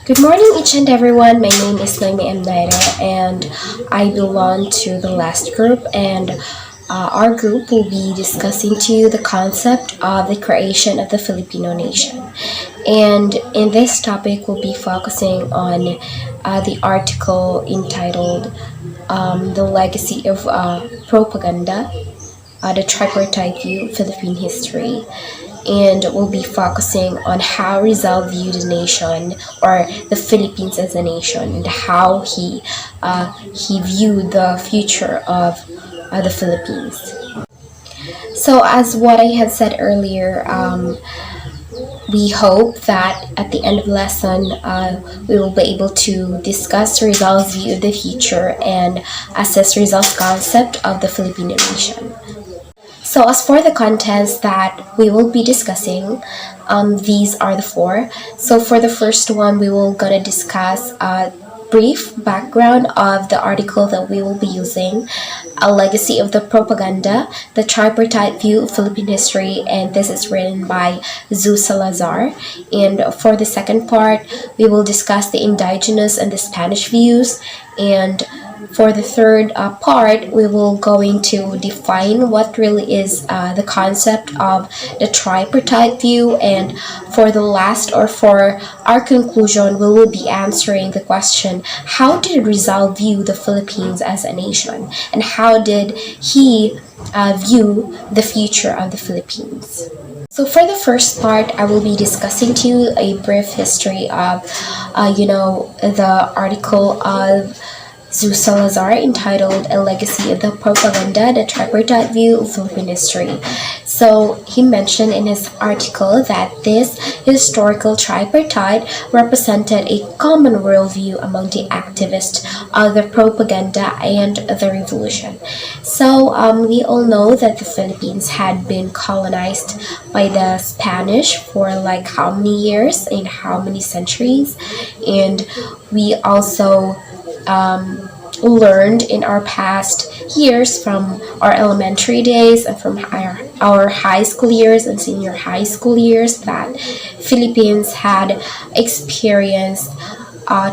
Good morning, each and everyone. My name is Noemi M. Naira, and I belong to the last group. And our group will be discussing to you the concept of the creation of the Filipino nation. And in this topic, we'll be focusing on the article entitled "The Legacy of Propaganda: The Tripartite View, Philippine History." And we'll be focusing on how Rizal viewed the nation or the Philippines as a nation and how he viewed the future of the Philippines. So, as what I had said earlier, we hope that at the end of the lesson, we will be able to discuss Rizal's view of the future and assess Rizal's concept of the Filipino nation. So as for the contents that we will be discussing, these are the four. So for the first one, we will gonna discuss a brief background of the article that we will be using, a legacy of the propaganda, the tripartite view of Philippine history, and this is written by Zu Salazar. And for the second part, we will discuss the indigenous and the Spanish views, and for the third part, we will going to define what really is the concept of the tripartite view, and for the last or for our conclusion, we will be answering the question: how did Rizal view the Philippines as a nation, and how did he view the future of the Philippines? So for the first part, I will be discussing to you a brief history of, the article of Zu Salazar entitled A Legacy of the Propaganda, the Tripartite View of Philippine History. So he mentioned in his article that this historical tripartite represented a common worldview among the activists of the propaganda and the revolution. So we all know that the Philippines had been colonized by the Spanish for like how many years and how many centuries, and we also learned in our past years from our elementary days and from our high school years and senior high school years that Philippines had experienced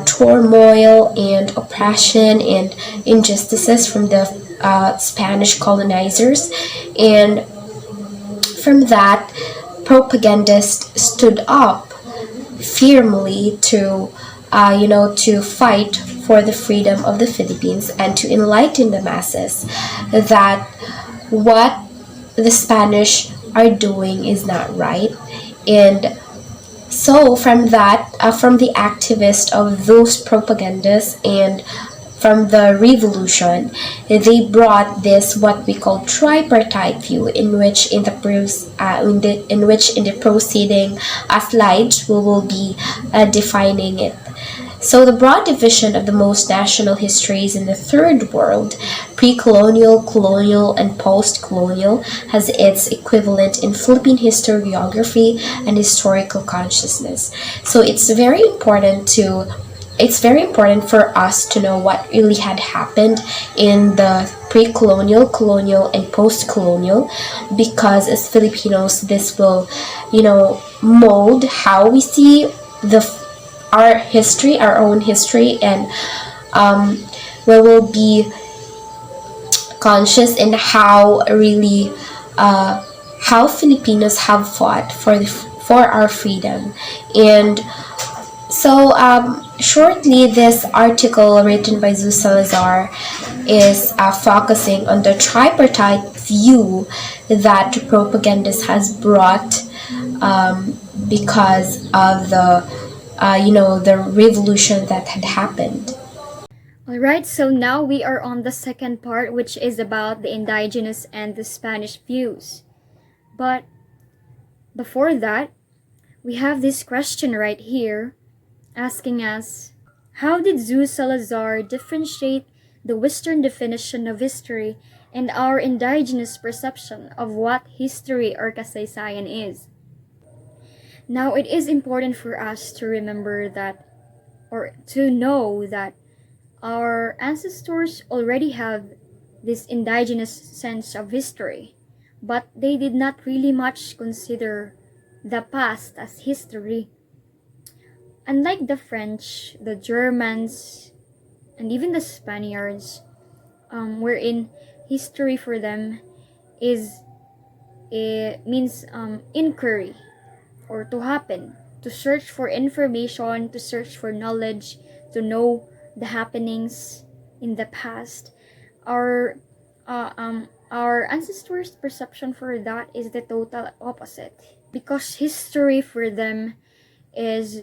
turmoil and oppression and injustices from the Spanish colonizers, and from that propagandists stood up firmly to fight for the freedom of the Philippines and to enlighten the masses that what the Spanish are doing is not right. And so from that, from the activists of those propagandists and from the revolution, they brought this what we call tripartite view, in which in the proceeding slides we will be defining it. So the broad division of the most national histories in the Third World, pre-colonial, colonial, and post-colonial, has its equivalent in Philippine historiography and historical consciousness. So it's very important for us to know what really had happened in the pre-colonial, colonial, and post-colonial, because as Filipinos, this will, mold how we see the our history, our own history, and we will be conscious in how Filipinos have fought for our freedom. And so shortly, this article written by Zu Salazar is focusing on the tripartite view that propagandist has brought because of the revolution that had happened. Alright, so now we are on the second part, which is about the indigenous and the Spanish views. But before that, we have this question right here asking us, how did Zu Salazar differentiate the Western definition of history and our indigenous perception of what history or kasaysayan is? Now, it is important for us to remember that, or to know that, our ancestors already have this indigenous sense of history, but they did not really much consider the past as history. Unlike the French, the Germans, and even the Spaniards, wherein history for them is it means inquiry or to happen, to search for information, to search for knowledge, to know the happenings in the past. Our ancestors' perception for that is the total opposite, because history for them is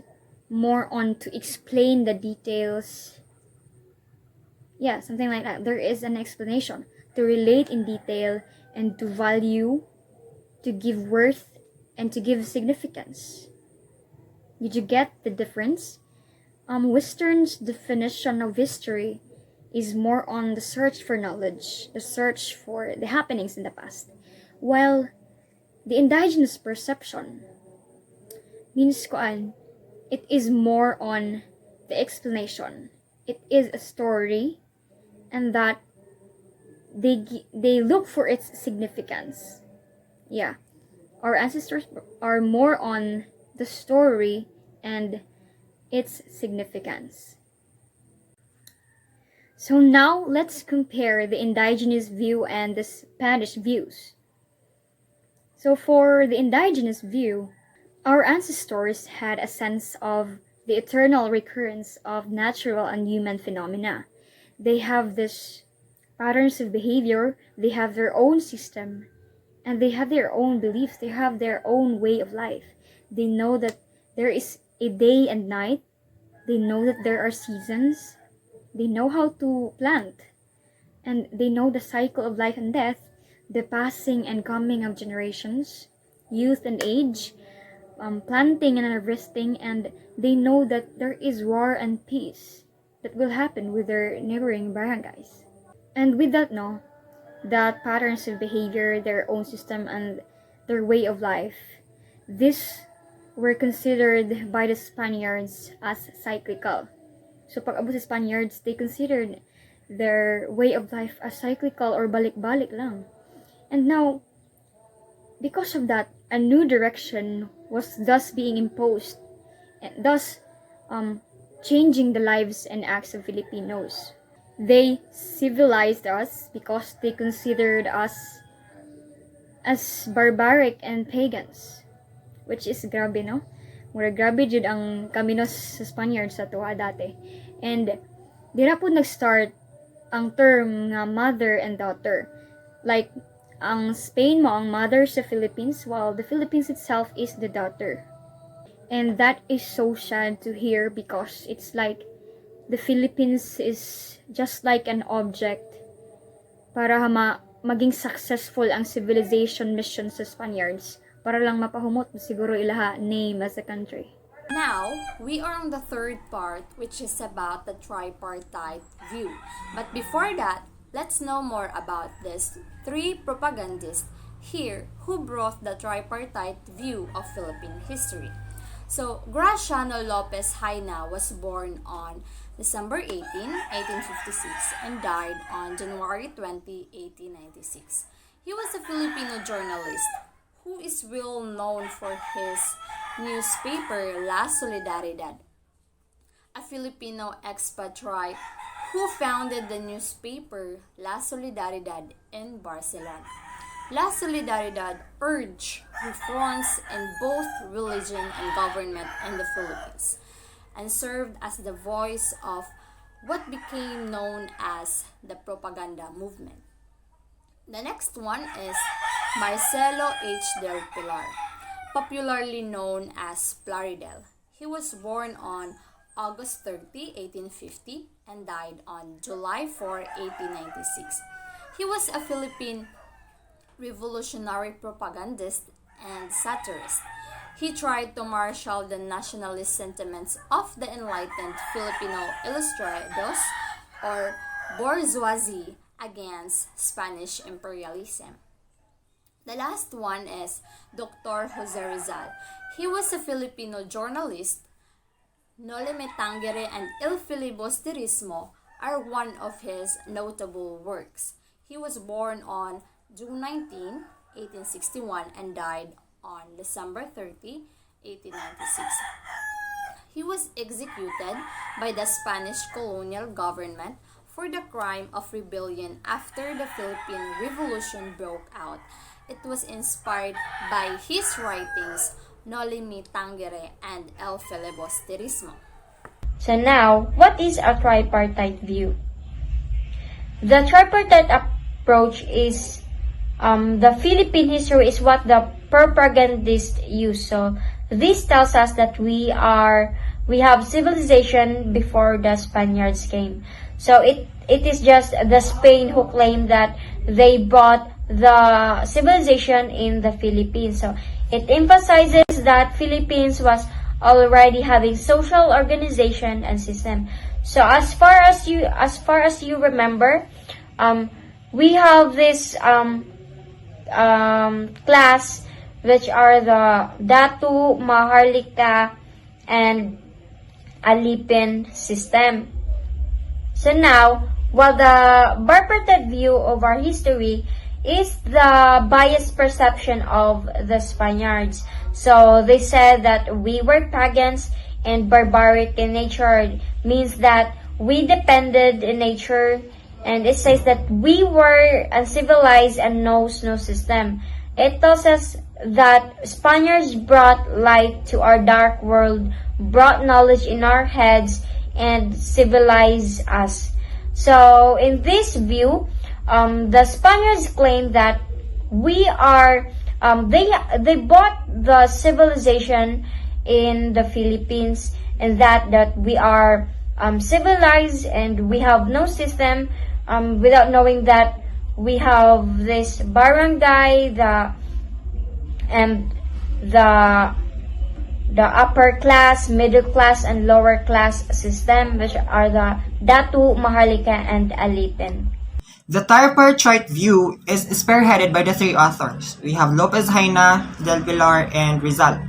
more on to explain the details. Yeah, something like that. There is an explanation to relate in detail and to value, to give worth, and to give significance. Did you get the difference? Western's definition of history is more on the search for knowledge, the search for the happenings in the past, while the indigenous perception means kuan, it is more on the explanation. It is a story, and that they look for its significance. Yeah, our ancestors are more on the story and its significance. So now let's compare the indigenous view and the Spanish views. So for the indigenous view, our ancestors had a sense of the eternal recurrence of natural and human phenomena. They have this patterns of behavior, they have their own system, and they have their own beliefs, they have their own way of life. They know that there is a day and night, they know that there are seasons, they know how to plant, and they know the cycle of life and death, the passing and coming of generations, youth and age, planting and harvesting, and they know that there is war and peace that will happen with their neighboring barangays. And with that, no, that patterns of behavior, their own system, and their way of life, these were considered by the Spaniards as cyclical. So pag abot sa Spaniards, they considered their way of life as cyclical or balik-balik lang. And now, because of that, a new direction was thus being imposed, and thus changing the lives and acts of Filipinos. They civilized us because they considered us as barbaric and pagans, which is grabe, no? Mura grabe jud ang kaminos sa Spaniards sa tuwa dati. And dira po nag-start ang term nga mother and daughter. Like, ang Spain mo ang mother sa Philippines, while the Philippines itself is the daughter. And that is so sad to hear, because it's like the Philippines is just like an object para maging successful ang civilization mission sa Spaniards, para lang mapahumot siguro ilaha name as a country. Now, we are on the third part, which is about the tripartite view. But before that, let's know more about these three propagandists here who brought the tripartite view of Philippine history. So, Graciano Lopez Haina was born on December 18, 1856 and died on January 20, 1896. He was a Filipino journalist who is well known for his newspaper La Solidaridad, a Filipino expatriate who founded the newspaper La Solidaridad in Barcelona. La Solidaridad urged reforms in both religion and government in the Philippines and served as the voice of what became known as the propaganda movement. The next one is Marcelo H. del Pilar, popularly known as Plaridel. He was born on August 30, 1850 and died on July 4, 1896. He was a Philippine revolutionary propagandist and satirist. He tried to marshal the nationalist sentiments of the enlightened Filipino ilustrados or bourgeoisie against Spanish imperialism. The last one is Dr. Jose Rizal. He was a Filipino journalist. Noli Me Tangere and Il Filibusterismo are one of his notable works. He was born on June 19, 1861 and died on December 30, 1896. he was executed by the Spanish colonial government for the crime of rebellion after the Philippine Revolution broke out. It was inspired by his writings Noli Me Tangere and El Filibusterismo. So now, what is a tripartite view? The tripartite approach is the Philippine history is what the propagandists use. So this tells us that we have civilization before the Spaniards came. So it is just the Spain who claimed that they brought the civilization in the Philippines. So it emphasizes that Philippines was already having social organization and system. So as far as you remember, we have this class which are the Datu, Maharlika, and Alipin system. So now, while the bipartite view of our history is the biased perception of the Spaniards. So they said that we were pagans and barbaric in nature, means that we depended in nature, and it says that we were uncivilized and knows no system. It tells us that Spaniards brought light to our dark world, brought knowledge in our heads, and civilized us. So in this view, the Spaniards claim that we are they bought the civilization in the Philippines, and that we are civilized and we have no system, without knowing that we have this barangay, the upper class, middle class, and lower class system, which are the Datu, Maharlika, and Alipin. The tripartite view is spearheaded by the three authors. We have Lopez Haina, Del Pilar, and Rizal.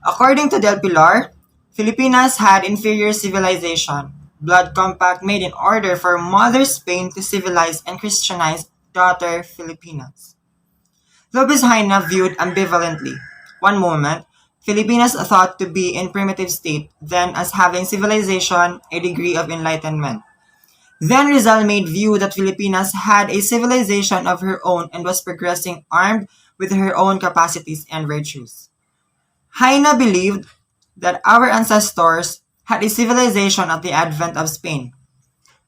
According to Del Pilar, Filipinas had inferior civilization, blood compact made in order for Mother Spain to civilize and Christianize daughter Filipinas. Lopez Haina viewed ambivalently. One moment, Filipinas thought to be in primitive state, then as having civilization, a degree of enlightenment. Then Rizal made view that Filipinas had a civilization of her own and was progressing armed with her own capacities and virtues. Haina believed that our ancestors had a civilization at the advent of Spain.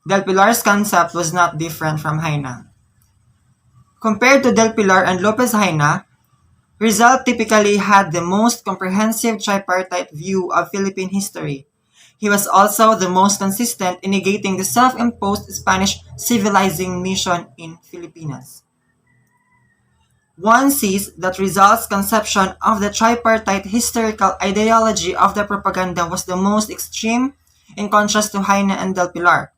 Del Pilar's concept was not different from Haina. Compared to Del Pilar and Lopez Haina, Rizal typically had the most comprehensive tripartite view of Philippine history. He was also the most consistent in negating the self-imposed Spanish civilizing mission in Filipinas. One sees that Rizal's conception of the tripartite historical ideology of the propaganda was the most extreme, in contrast to Haina and Del Pilar.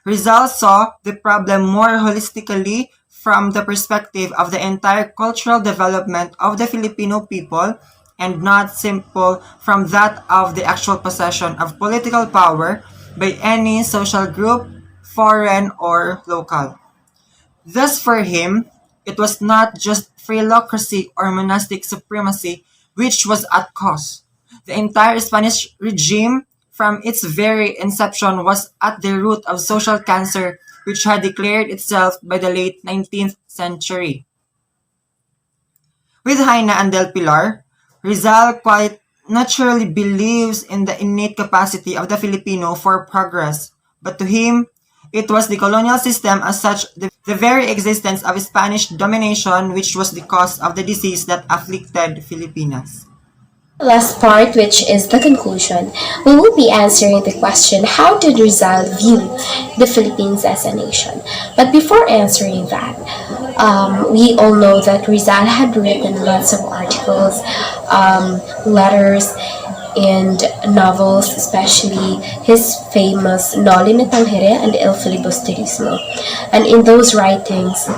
Rizal saw the problem more holistically from the perspective of the entire cultural development of the Filipino people, and not simple from that of the actual possession of political power by any social group, foreign or local. Thus for him, it was not just philocracy or monastic supremacy which was at cause. The entire Spanish regime from its very inception was at the root of social cancer which had declared itself by the late 19th century. With Haina and Del Pilar, Rizal quite naturally believes in the innate capacity of the Filipino for progress, but to him, it was the colonial system as such, the very existence of Spanish domination, which was the cause of the disease that afflicted Filipinas. Last part, which is the conclusion, we will be answering the question, how did Rizal view the Philippines as a nation? But before answering that, we all know that Rizal had written lots of articles, letters, and novels, especially his famous Noli Me Tangere and El Filibusterismo. And in those writings,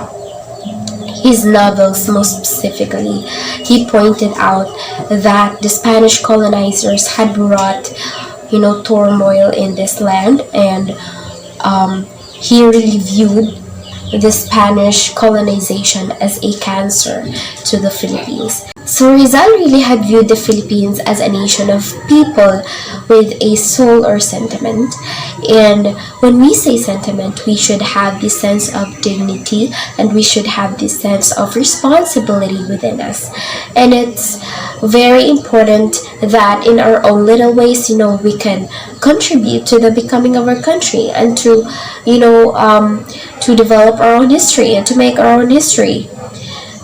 his novels most specifically, he pointed out that the Spanish colonizers had brought, turmoil in this land, and he really viewed the Spanish colonization as a cancer to the Philippines. So Rizal really had viewed the Philippines as a nation of people with a soul or sentiment. And when we say sentiment, we should have this sense of dignity and we should have this sense of responsibility within us. And it's very important that in our own little ways, we can contribute to the becoming of our country and to develop our own history and to make our own history.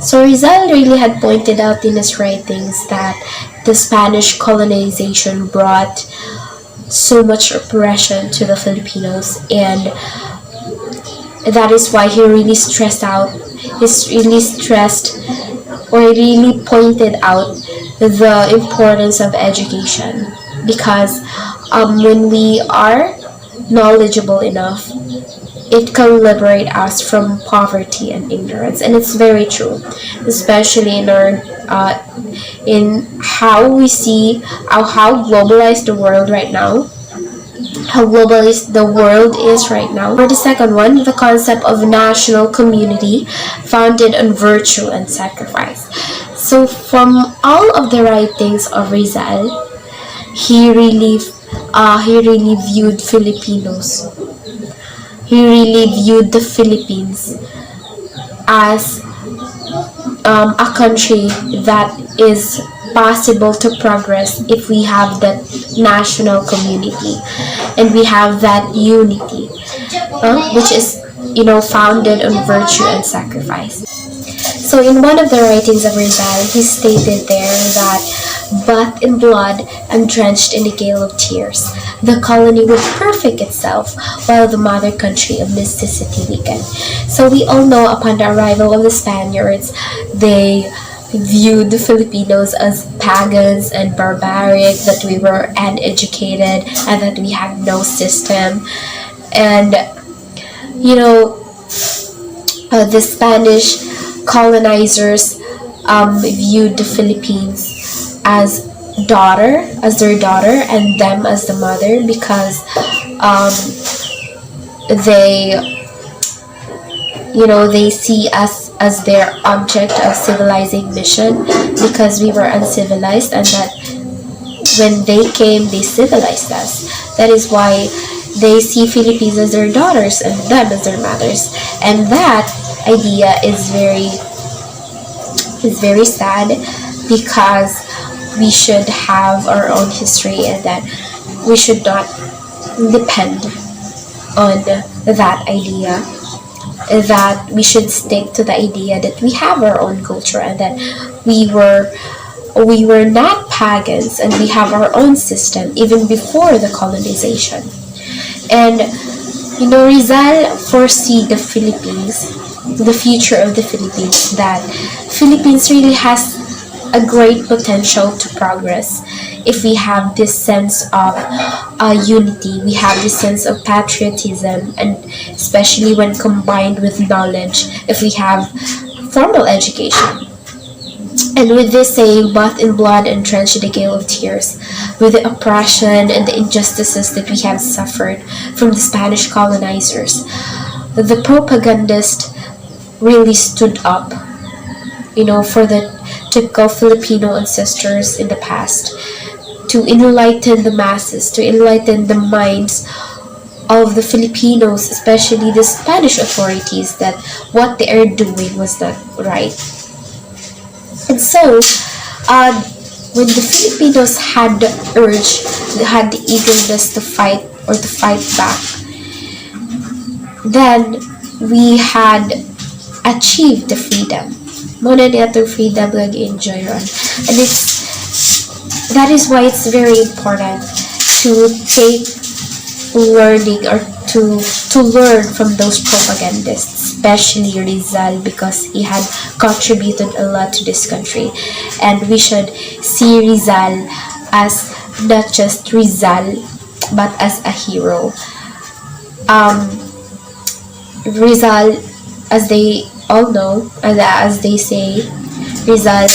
So Rizal really had pointed out in his writings that the Spanish colonization brought so much oppression to the Filipinos, and that is why he really stressed or really pointed out the importance of education, because when we are knowledgeable enough, it can liberate us from poverty and ignorance, and it's very true, especially in our in how we see how globalized the world right now, how globalized the world is right now. For the second one, the concept of national community founded on virtue and sacrifice. So from all of the writings of Rizal, he really viewed Filipinos. He really viewed the Philippines as a country that is possible to progress if we have that national community and we have that unity, which is founded on virtue and sacrifice. So in one of the writings of Rizal, he stated there that bathed in blood and drenched in the gale of tears, the colony would perfect itself while the mother country of necessity weakened. So we all know upon the arrival of the Spaniards, they viewed the Filipinos as pagans and barbaric, that we were uneducated and that we had no system. And the Spanish colonizers viewed the Philippines as their daughter, and them as the mother, because they see us as their object of civilizing mission, because we were uncivilized, and that when they came, they civilized us. That is why they see Philippines as their daughters and them as their mothers, and that idea is very sad, because we should have our own history and that we should not depend on that idea, that we should stick to the idea that we have our own culture and that we were not pagans and we have our own system even before the colonization. And Rizal foresee the future of the Philippines, that Philippines really has a great potential to progress if we have this sense of unity, we have this sense of patriotism, and especially when combined with knowledge, if we have formal education. And with this saying, bathed in blood and drenched in the gale of tears, with the oppression and the injustices that we have suffered from the Spanish colonizers, the propagandist really stood up, for the typical Filipino ancestors in the past, to enlighten the masses, to enlighten the minds of the Filipinos, especially the Spanish authorities, that what they are doing was not right. And so, when the Filipinos had the urge, had the eagerness to fight or to fight back, then we had achieved the freedom. Muna niya itong freedom nag-enjoy ron. And that is why it's very important to take learning or to learn from those propagandists, especially Rizal, because he had contributed a lot to this country. And we should see Rizal as not just Rizal, but as a hero. Rizal, as they all know, as they say, Rizal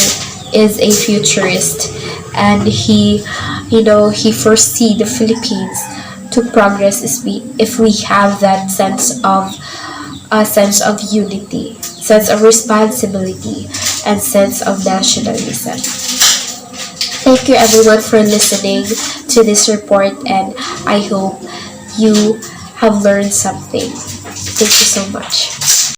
is a futurist, and he foresee the Philippines to progress if we have that sense of a sense of unity, sense of responsibility, and sense of nationalism. Thank you everyone for listening to this report, and I hope you have learned something. Thank you so much.